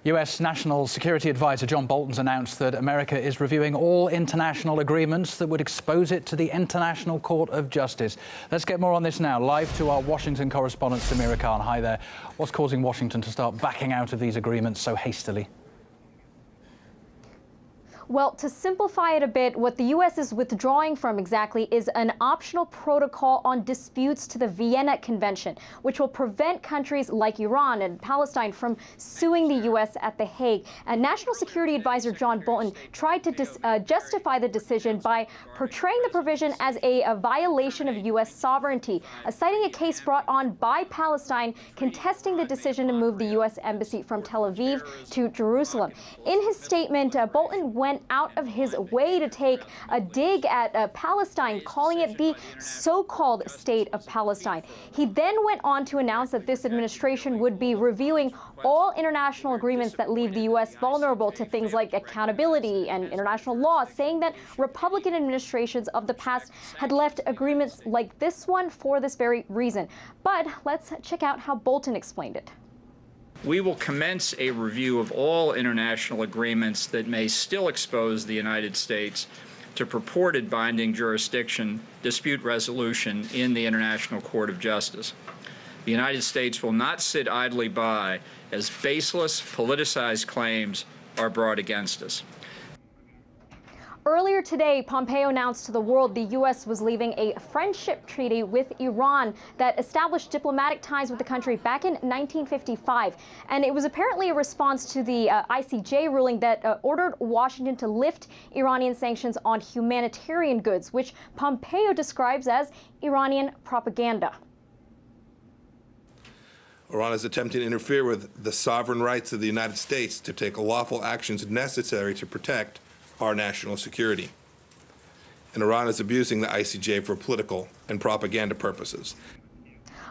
US National Security Advisor John Bolton's announced that America is reviewing all international agreements that would expose it to the International Court of Justice. Let's get more on this now. Live to our Washington correspondent, Samira Khan. Hi there. What's causing Washington to start backing out of these agreements so hastily? Well, to simplify it a bit, what the U.S. is withdrawing from exactly is an optional protocol on disputes to the Vienna Convention, which will prevent countries like Iran and Palestine from suing the U.S. at The Hague. And National Security Advisor John Bolton tried to justify the decision by portraying the provision as a violation of U.S. sovereignty, citing a case brought on by Palestine contesting the decision to move the U.S. Embassy from Tel Aviv to Jerusalem. In his statement, Bolton went out of his way to take a dig at Palestine, calling it the so-called state of Palestine. He then went on to announce that this administration would be reviewing all international agreements that leave the U.S. vulnerable to things like accountability and international law, saying that Republican administrations of the past had left agreements like this one for this very reason. But let's check out how Bolton explained it. We will commence a review of all international agreements that may still expose the United States to purported binding jurisdiction, dispute resolution in the International Court of Justice. The United States will not sit idly by as baseless, politicized claims are brought against us. Earlier today, Pompeo announced to the world the U.S. was leaving a friendship treaty with Iran that established diplomatic ties with the country back in 1955. And it was apparently a response to the ICJ ruling that ordered Washington to lift Iranian sanctions on humanitarian goods, which Pompeo describes as Iranian propaganda. Iran is attempting to interfere with the sovereign rights of the United States to take lawful actions necessary to protect our national security. And Iran is abusing the ICJ for political and propaganda purposes.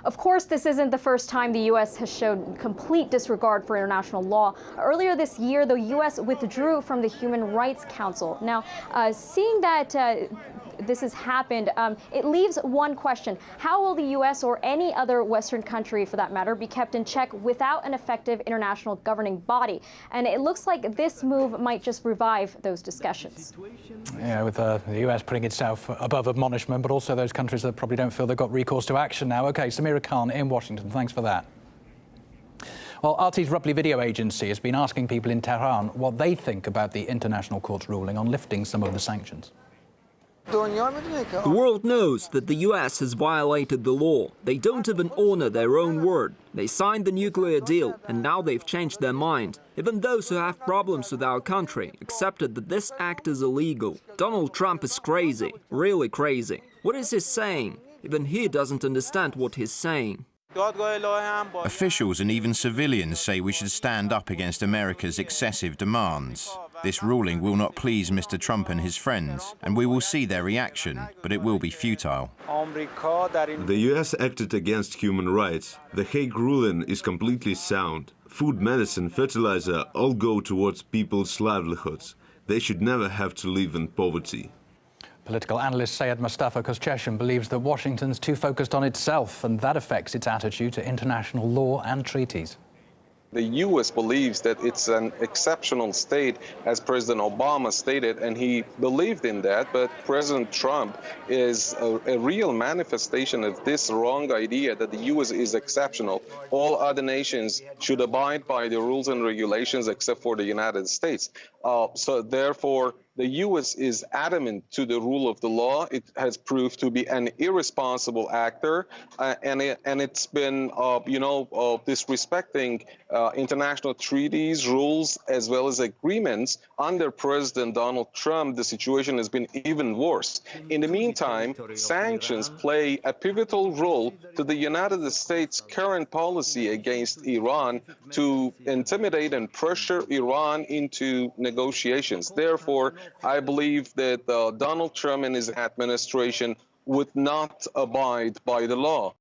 Of course, this isn't the first time the U.S. has shown complete disregard for international law. Earlier this year, the U.S. withdrew from the Human Rights Council. Now, seeing that this has happened, it leaves one question. How will the U.S. or any other Western country, for that matter, be kept in check without an effective international governing body? And it looks like this move might just revive those discussions. Yeah, with the U.S. putting itself above admonishment, but also those countries that probably don't feel they've got recourse to action now. OK, Samira Khan in Washington, thanks for that. Well, RT's Ripley Video Agency has been asking people in Tehran what they think about the International Court's ruling on lifting some of the sanctions. The world knows that the US has violated the law. They don't even honor their own word. They signed the nuclear deal, and now they've changed their mind. Even those who have problems with our country accepted that this act is illegal. Donald Trump is crazy, really crazy. What is he saying? Even he doesn't understand what he's saying. Officials and even civilians say we should stand up against America's excessive demands. This ruling will not please Mr. Trump and his friends, and we will see their reaction, but it will be futile. The US acted against human rights. The Hague ruling is completely sound. Food, medicine, fertilizer all go towards people's livelihoods. They should never have to live in poverty. Political analyst Sayed Mustafa Koscheshan believes that Washington's too focused on itself, and that affects its attitude to international law and treaties. The U.S. believes that it's an exceptional state, as President Obama stated, and he believed in that. But President Trump is a real manifestation of this wrong idea that the U.S. is exceptional. All other nations should abide by the rules and regulations except for the United States. So therefore, the U.S. is adamant to the rule of the law. It has proved to be an irresponsible actor, and it's been, disrespecting international treaties, rules, as well as agreements. Under President Donald Trump, the situation has been even worse. In the meantime, sanctions play a pivotal role to the United States' current policy against Iran to intimidate and pressure Iran into negotiations. Therefore, I believe that Donald Trump and his administration would not abide by the law.